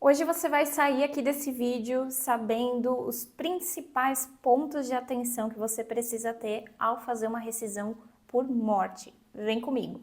Hoje você vai sair aqui desse vídeo sabendo os principais pontos de atenção que você precisa ter ao fazer uma rescisão por morte. Vem comigo!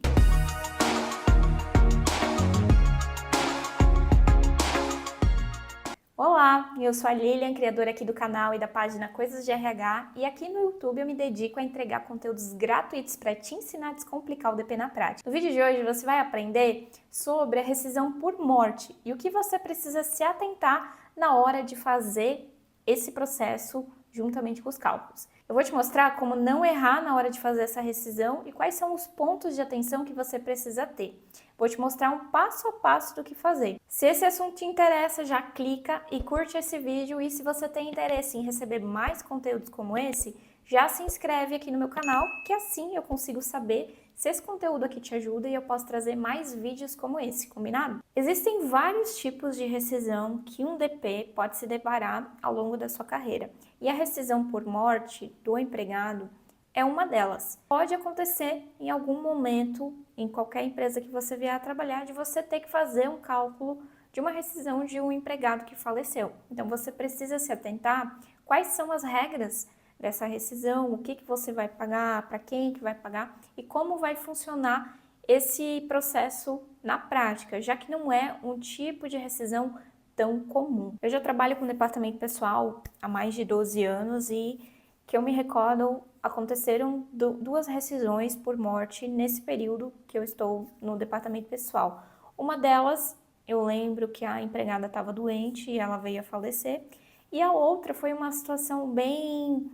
Olá, eu sou a Lilian, criadora aqui do canal e da página Coisas de RH, e aqui no YouTube eu me dedico a entregar conteúdos gratuitos para te ensinar a descomplicar o DP na prática. No vídeo de hoje você vai aprender sobre a rescisão por morte e o que você precisa se atentar na hora de fazer esse processo juntamente com os cálculos. Eu vou te mostrar como não errar na hora de fazer essa rescisão e quais são os pontos de atenção que você precisa ter. Vou te mostrar um passo a passo do que fazer. Se esse assunto te interessa, já clica e curte esse vídeo, e se você tem interesse em receber mais conteúdos como esse, já se inscreve aqui no meu canal, que assim eu consigo saber se esse conteúdo aqui te ajuda e eu posso trazer mais vídeos como esse, combinado? Existem vários tipos de rescisão que um DP pode se deparar ao longo da sua carreira, e a rescisão por morte do empregado é uma delas. Pode acontecer em algum momento, em qualquer empresa que você vier a trabalhar, de você ter que fazer um cálculo de uma rescisão de um empregado que faleceu. Então você precisa se atentar quais são as regras dessa rescisão, o que você vai pagar, para quem que vai pagar e como vai funcionar esse processo na prática, já que não é um tipo de rescisão tão comum. Eu já trabalho com departamento pessoal há mais de 12 anos e que eu me recordo, aconteceram duas rescisões por morte nesse período que eu estou no departamento pessoal. Uma delas, eu lembro que a empregada estava doente e ela veio a falecer, e a outra foi uma situação bem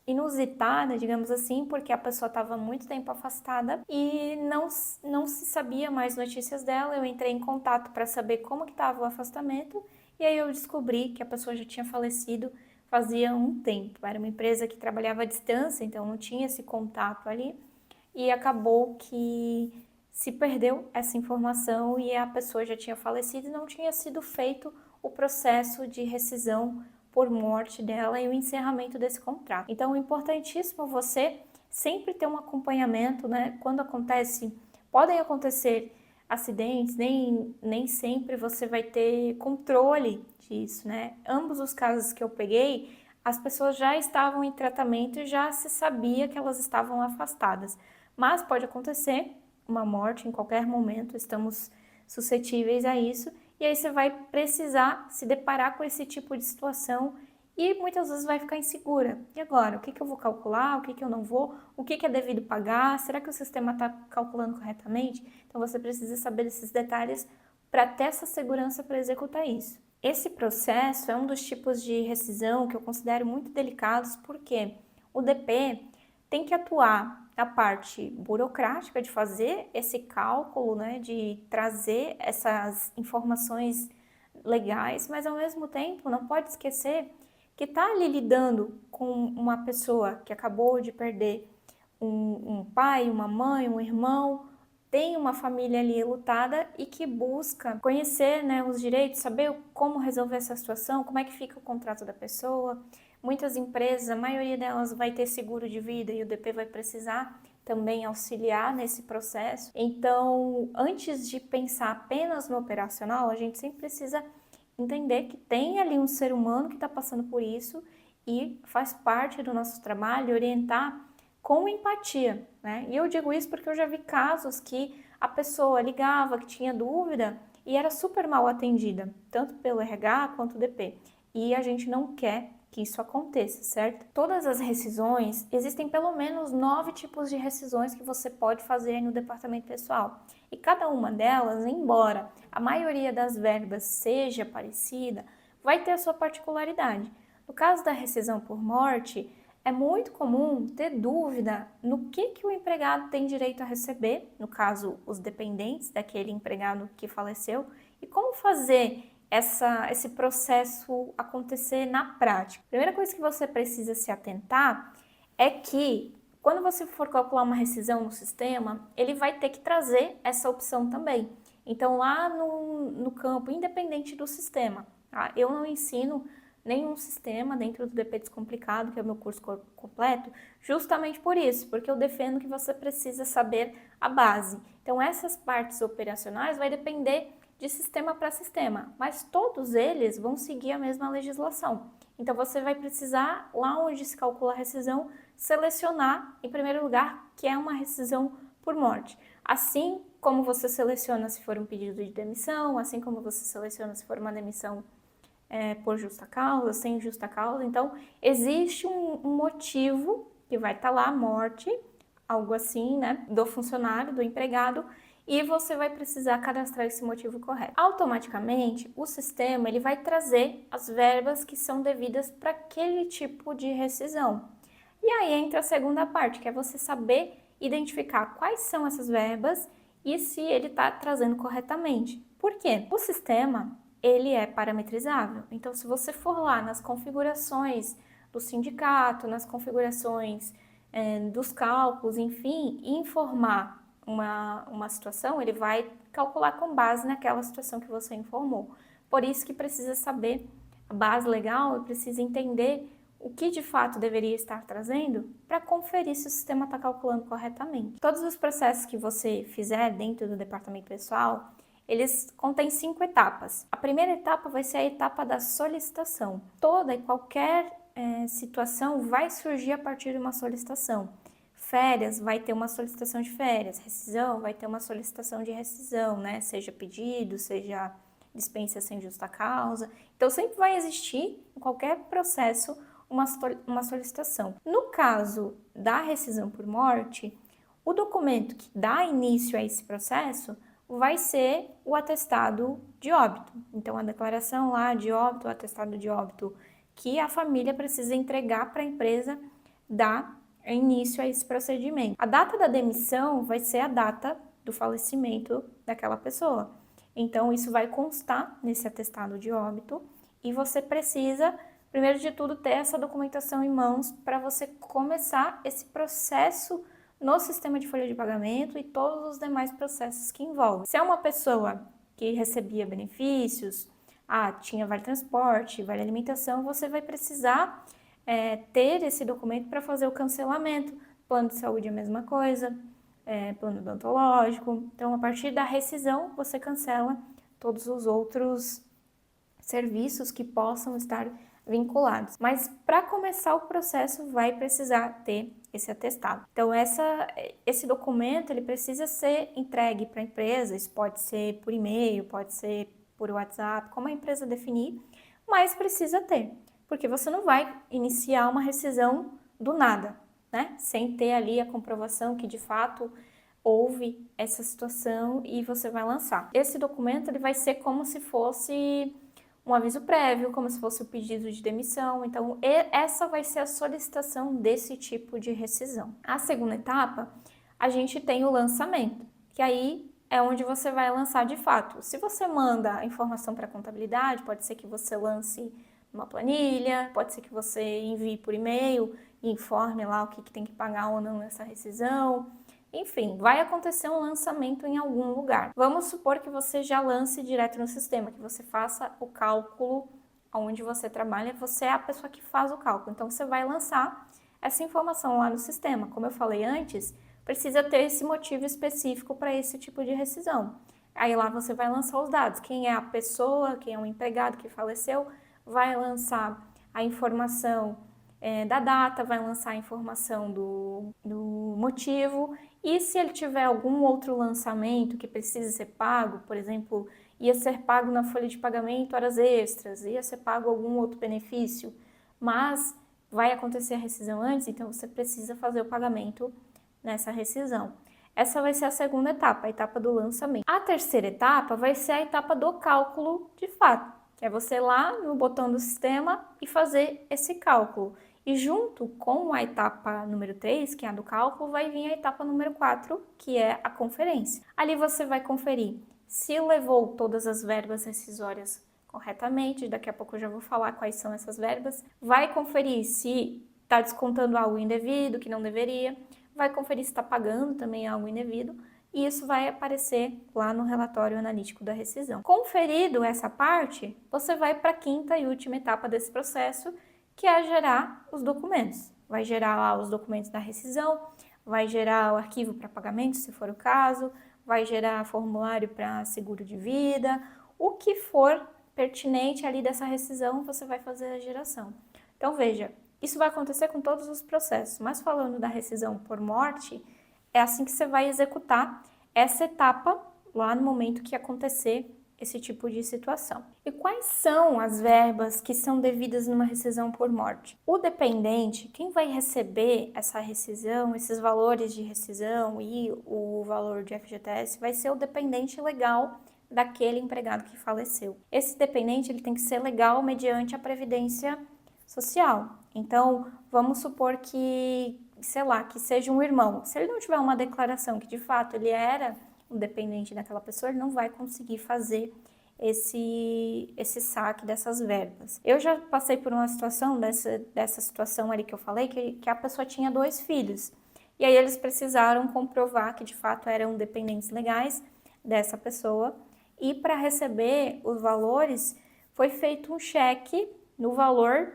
inusitada, digamos assim, porque a pessoa estava muito tempo afastada e não se sabia mais notícias dela. Eu entrei em contato para saber como que estava o afastamento e aí eu descobri que a pessoa já tinha falecido fazia um tempo. Era uma empresa que trabalhava à distância, então não tinha esse contato ali, e acabou que se perdeu essa informação e a pessoa já tinha falecido e não tinha sido feito o processo de rescisão por morte dela e o encerramento desse contrato. Então é importantíssimo você sempre ter um acompanhamento, né? Quando podem acontecer acidentes, nem sempre você vai ter controle disso, né? Ambos os casos que eu peguei, as pessoas já estavam em tratamento e já se sabia que elas estavam afastadas. Mas pode acontecer uma morte em qualquer momento, estamos suscetíveis a isso, e aí você vai precisar se deparar com esse tipo de situação e muitas vezes vai ficar insegura. E agora? O que eu vou calcular? O que eu não vou? O que é devido pagar? Será que o sistema está calculando corretamente? Então você precisa saber desses detalhes para ter essa segurança para executar isso. Esse processo é um dos tipos de rescisão que eu considero muito delicados, porque o DP tem que atuar na parte burocrática de fazer esse cálculo, né, de trazer essas informações legais, mas ao mesmo tempo não pode esquecer que está ali lidando com uma pessoa que acabou de perder um pai, uma mãe, um irmão, tem uma família ali lutada e que busca conhecer, né, os direitos, saber como resolver essa situação, como é que fica o contrato da pessoa. Muitas empresas, a maioria delas vai ter seguro de vida e o DP vai precisar também auxiliar nesse processo. Então, antes de pensar apenas no operacional, a gente sempre precisa entender que tem ali um ser humano que está passando por isso e faz parte do nosso trabalho orientar com empatia, né? E eu digo isso porque eu já vi casos que a pessoa ligava, que tinha dúvida e era super mal atendida, tanto pelo RH quanto o DP. E a gente não quer que isso aconteça, certo? Todas as rescisões, existem pelo menos 9 tipos de rescisões que você pode fazer no departamento pessoal. E cada uma delas, embora a maioria das verbas seja parecida, vai ter a sua particularidade. No caso da rescisão por morte, é muito comum ter dúvida no que o empregado tem direito a receber, no caso, os dependentes daquele empregado que faleceu, e como fazer esse processo acontecer na prática. A primeira coisa que você precisa se atentar é que quando você for calcular uma rescisão no sistema, ele vai ter que trazer essa opção também. Então, lá no campo, independente do sistema, tá? Eu não ensino nenhum sistema dentro do DP Descomplicado, que é o meu curso completo, justamente por isso, porque eu defendo que você precisa saber a base. Então, essas partes operacionais vai depender de sistema para sistema, mas todos eles vão seguir a mesma legislação. Então você vai precisar, lá onde se calcula a rescisão, selecionar, em primeiro lugar, que é uma rescisão por morte. Assim como você seleciona se for um pedido de demissão, assim como você seleciona se for uma demissão por justa causa, sem justa causa. Então, existe um motivo que vai estar lá, morte, algo assim, né, do funcionário, do empregado, e você vai precisar cadastrar esse motivo correto. Automaticamente, o sistema ele vai trazer as verbas que são devidas para aquele tipo de rescisão. E aí entra a segunda parte, que é você saber identificar quais são essas verbas e se ele está trazendo corretamente. Por quê? O sistema, ele é parametrizável. Então, se você for lá nas configurações do sindicato, nas configurações dos cálculos, enfim, informar uma situação, ele vai calcular com base naquela situação que você informou. Por isso que precisa saber a base legal e precisa entender o que de fato deveria estar trazendo para conferir se o sistema está calculando corretamente. Todos os processos que você fizer dentro do departamento pessoal, eles contêm 5 etapas. A primeira etapa vai ser a etapa da solicitação. Toda e qualquer situação vai surgir a partir de uma solicitação. Férias, vai ter uma solicitação de férias. Rescisão, vai ter uma solicitação de rescisão, né? Seja pedido, seja dispensa sem justa causa. Então, sempre vai existir, em qualquer processo, uma solicitação. No caso da rescisão por morte, o documento que dá início a esse processo vai ser o atestado de óbito. Então, a declaração lá de óbito, o atestado de óbito que a família precisa entregar para a empresa dar início a esse procedimento. A data da demissão vai ser a data do falecimento daquela pessoa. Então, isso vai constar nesse atestado de óbito e você precisa, primeiro de tudo, ter essa documentação em mãos para você começar esse processo no sistema de folha de pagamento e todos os demais processos que envolvem. Se é uma pessoa que recebia benefícios, tinha vale transporte, vale alimentação, você vai precisar ter esse documento para fazer o cancelamento. Plano de saúde é a mesma coisa, plano odontológico. Então, a partir da rescisão, você cancela todos os outros serviços que possam estar vinculados. Mas para começar o processo, vai precisar ter esse atestado. Então, esse documento ele precisa ser entregue para a empresa. Isso pode ser por e-mail, pode ser por WhatsApp, como a empresa definir, mas precisa ter, porque você não vai iniciar uma rescisão do nada, né? Sem ter ali a comprovação que de fato houve essa situação e você vai lançar. Esse documento ele vai ser como se fosse um aviso prévio, como se fosse o pedido de demissão. Então, essa vai ser a solicitação desse tipo de rescisão. A segunda etapa, a gente tem o lançamento, que aí é onde você vai lançar de fato. Se você manda a informação para a contabilidade, pode ser que você lance uma planilha, pode ser que você envie por e-mail e informe lá o que tem que pagar ou não nessa rescisão. Enfim, vai acontecer um lançamento em algum lugar. Vamos supor que você já lance direto no sistema, que você faça o cálculo onde você trabalha, você é a pessoa que faz o cálculo. Então, você vai lançar essa informação lá no sistema. Como eu falei antes, precisa ter esse motivo específico para esse tipo de rescisão. Aí lá você vai lançar os dados. Quem é a pessoa, quem é o empregado que faleceu, vai lançar a informação da data, vai lançar a informação do motivo. E se ele tiver algum outro lançamento que precisa ser pago, por exemplo, ia ser pago na folha de pagamento horas extras, ia ser pago algum outro benefício, mas vai acontecer a rescisão antes, então você precisa fazer o pagamento nessa rescisão. Essa vai ser a segunda etapa, a etapa do lançamento. A terceira etapa vai ser a etapa do cálculo de fato, que é você ir lá no botão do sistema e fazer esse cálculo. E junto com a etapa número 3, que é a do cálculo, vai vir a etapa número 4, que é a conferência. Ali você vai conferir se levou todas as verbas rescisórias corretamente, daqui a pouco eu já vou falar quais são essas verbas. Vai conferir se está descontando algo indevido, que não deveria. Vai conferir se está pagando também algo indevido. E isso vai aparecer lá no relatório analítico da rescisão. Conferido essa parte, você vai para a quinta e última etapa desse processo, que é gerar os documentos. Vai gerar lá os documentos da rescisão, vai gerar o arquivo para pagamento, se for o caso, vai gerar formulário para seguro de vida, o que for pertinente ali dessa rescisão, você vai fazer a geração. Então, veja, isso vai acontecer com todos os processos, mas falando da rescisão por morte, é assim que você vai executar essa etapa lá no momento que acontecer esse tipo de situação. E quais são as verbas que são devidas numa rescisão por morte? O dependente, quem vai receber essa rescisão, esses valores de rescisão e o valor de FGTS, vai ser o dependente legal daquele empregado que faleceu. Esse dependente ele tem que ser legal mediante a Previdência Social. Então, vamos supor que, sei lá, que seja um irmão. Se ele não tiver uma declaração que de fato ele era o dependente daquela pessoa, ele não vai conseguir fazer esse saque dessas verbas. Eu já passei por uma situação, dessa situação ali que eu falei, que a pessoa tinha 2 filhos. E aí eles precisaram comprovar que de fato eram dependentes legais dessa pessoa. E para receber os valores, foi feito um cheque no valor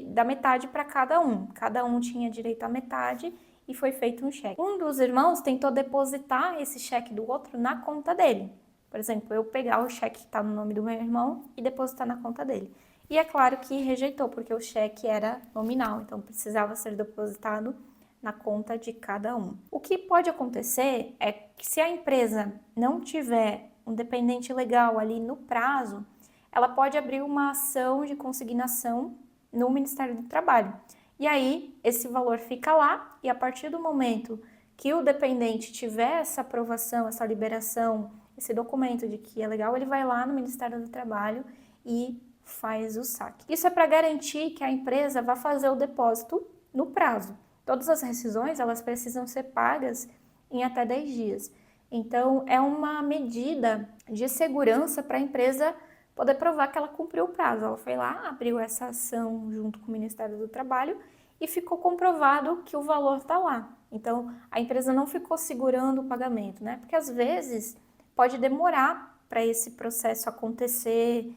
da metade para cada um. Cada um tinha direito à metade e foi feito um cheque. Um dos irmãos tentou depositar esse cheque do outro na conta dele. Por exemplo, eu pegar o cheque que está no nome do meu irmão e depositar na conta dele. E é claro que rejeitou, porque o cheque era nominal, então precisava ser depositado na conta de cada um. O que pode acontecer é que se a empresa não tiver um dependente legal ali no prazo, ela pode abrir uma ação de consignação no Ministério do Trabalho. E aí, esse valor fica lá e a partir do momento que o dependente tiver essa aprovação, essa liberação, esse documento de que é legal, ele vai lá no Ministério do Trabalho e faz o saque. Isso é para garantir que a empresa vá fazer o depósito no prazo. Todas as rescisões, elas precisam ser pagas em até 10 dias. Então, é uma medida de segurança para a empresa poder provar que ela cumpriu o prazo. Ela foi lá, abriu essa ação junto com o Ministério do Trabalho e ficou comprovado que o valor está lá. Então, a empresa não ficou segurando o pagamento, né? Porque às vezes pode demorar para esse processo acontecer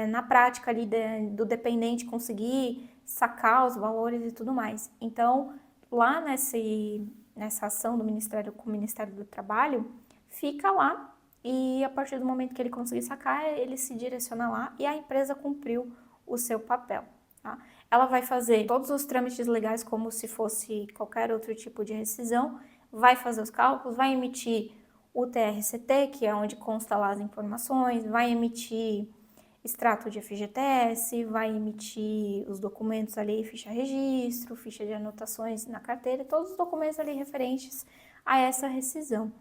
na prática ali do dependente conseguir sacar os valores e tudo mais. Então, lá nessa ação do Ministério com o Ministério do Trabalho, fica lá e a partir do momento que ele conseguir sacar, ele se direciona lá e a empresa cumpriu o seu papel. Tá? Ela vai fazer todos os trâmites legais como se fosse qualquer outro tipo de rescisão, vai fazer os cálculos, vai emitir o TRCT, que é onde consta lá as informações, vai emitir extrato de FGTS, vai emitir os documentos ali, ficha registro, ficha de anotações na carteira, todos os documentos ali referentes a essa rescisão.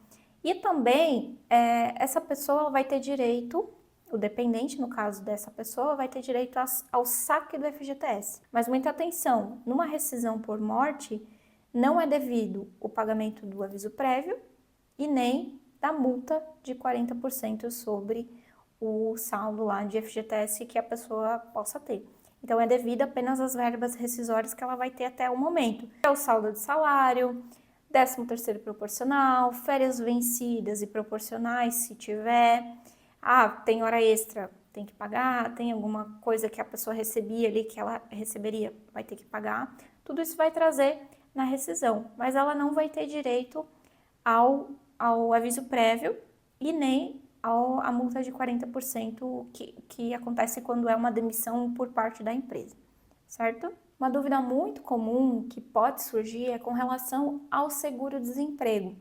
E também, essa pessoa vai ter direito, o dependente, no caso dessa pessoa, vai ter direito ao saque do FGTS. Mas muita atenção, numa rescisão por morte, não é devido o pagamento do aviso prévio e nem da multa de 40% sobre o saldo lá de FGTS que a pessoa possa ter. Então, é devido apenas às verbas rescisórias que ela vai ter até o momento. É o saldo de salário, 13º proporcional, férias vencidas e proporcionais, se tiver. Tem hora extra, tem que pagar, tem alguma coisa que a pessoa recebia ali, que ela receberia, vai ter que pagar. Tudo isso vai trazer na rescisão, mas ela não vai ter direito ao aviso prévio e nem a multa de 40% que acontece quando é uma demissão por parte da empresa, certo? Uma dúvida muito comum que pode surgir é com relação ao seguro-desemprego.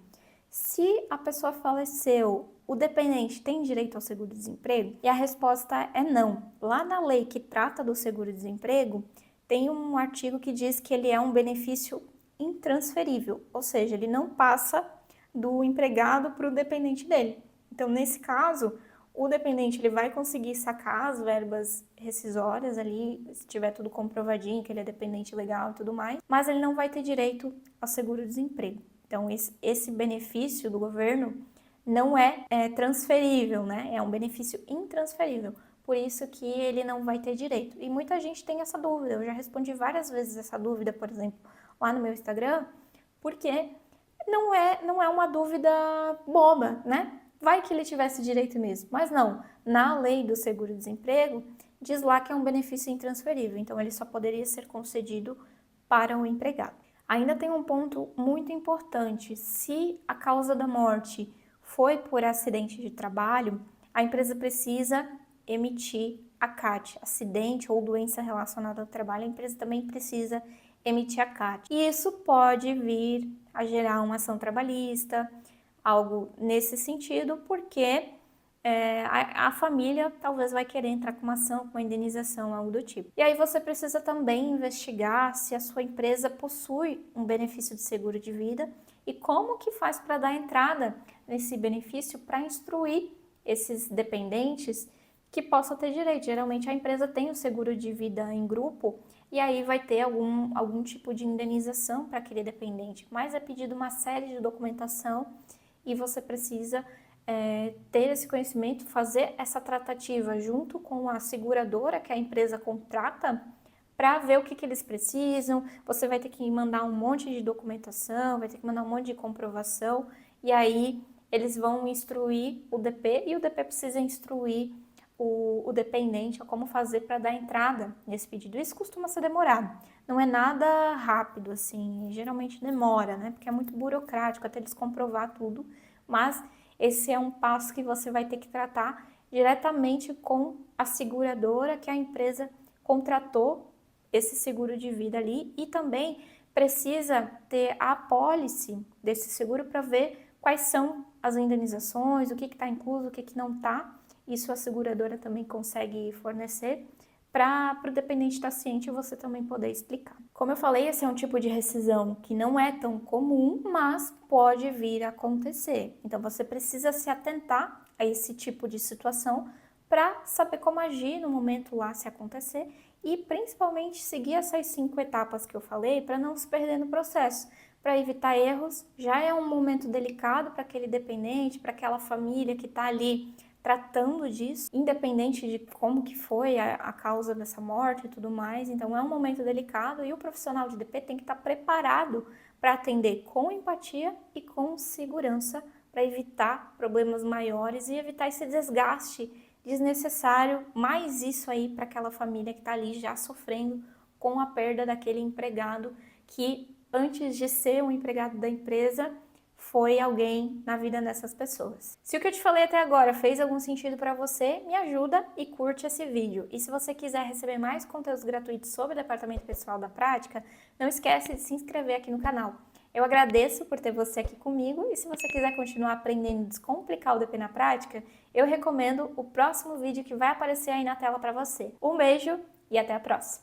Se a pessoa faleceu, o dependente tem direito ao seguro-desemprego? E a resposta é não. Lá na lei que trata do seguro-desemprego, tem um artigo que diz que ele é um benefício intransferível, ou seja, ele não passa do empregado para o dependente dele. Então, nesse caso, o dependente ele vai conseguir sacar as verbas rescisórias ali, se tiver tudo comprovadinho, que ele é dependente legal e tudo mais, mas ele não vai ter direito ao seguro-desemprego. Então, esse benefício do governo não é transferível, né? É um benefício intransferível. Por isso que ele não vai ter direito. E muita gente tem essa dúvida. Eu já respondi várias vezes essa dúvida, por exemplo, lá no meu Instagram, porque não é uma dúvida boba, né? Vai que ele tivesse direito mesmo, mas não. Na lei do seguro-desemprego, diz lá que é um benefício intransferível, então ele só poderia ser concedido para o empregado. Ainda tem um ponto muito importante: se a causa da morte foi por acidente de trabalho, a empresa precisa emitir a CAT. Acidente ou doença relacionada ao trabalho, a empresa também precisa emitir a CAT. E isso pode vir a gerar uma ação trabalhista, algo nesse sentido, porque a família talvez vai querer entrar com uma ação, com uma indenização, algo do tipo. E aí você precisa também investigar se a sua empresa possui um benefício de seguro de vida e como que faz para dar entrada nesse benefício para instruir esses dependentes que possam ter direito. Geralmente a empresa tem o seguro de vida em grupo e aí vai ter algum tipo de indenização para aquele dependente, mas é pedido uma série de documentação e você precisa ter esse conhecimento, fazer essa tratativa junto com a seguradora que a empresa contrata para ver o que eles precisam. Você vai ter que mandar um monte de documentação, vai ter que mandar um monte de comprovação e aí eles vão instruir o DP e o DP precisa instruir o dependente a como fazer para dar entrada nesse pedido. Isso costuma ser demorado, não é nada rápido assim, geralmente demora, né? Porque é muito burocrático até eles comprovar tudo, mas esse é um passo que você vai ter que tratar diretamente com a seguradora que a empresa contratou esse seguro de vida ali e também precisa ter a apólice desse seguro para ver quais são as indenizações, o que está incluso, o que não está. Isso a seguradora também consegue fornecer para o dependente estar ciente e você também poder explicar. Como eu falei, esse é um tipo de rescisão que não é tão comum, mas pode vir a acontecer. Então você precisa se atentar a esse tipo de situação para saber como agir no momento lá se acontecer e principalmente seguir essas 5 etapas que eu falei para não se perder no processo, para evitar erros. Já é um momento delicado para aquele dependente, para aquela família que está ali tratando disso, independente de como que foi a causa dessa morte e tudo mais. Então é um momento delicado e o profissional de DP tem que estar preparado para atender com empatia e com segurança para evitar problemas maiores e evitar esse desgaste desnecessário, mais isso aí para aquela família que está ali já sofrendo com a perda daquele empregado que antes de ser um empregado da empresa foi alguém na vida dessas pessoas. Se o que eu te falei até agora fez algum sentido para você, me ajuda e curte esse vídeo. E se você quiser receber mais conteúdos gratuitos sobre o Departamento Pessoal da Prática, não esquece de se inscrever aqui no canal. Eu agradeço por ter você aqui comigo e se você quiser continuar aprendendo a descomplicar o DP na prática, eu recomendo o próximo vídeo que vai aparecer aí na tela para você. Um beijo e até a próxima!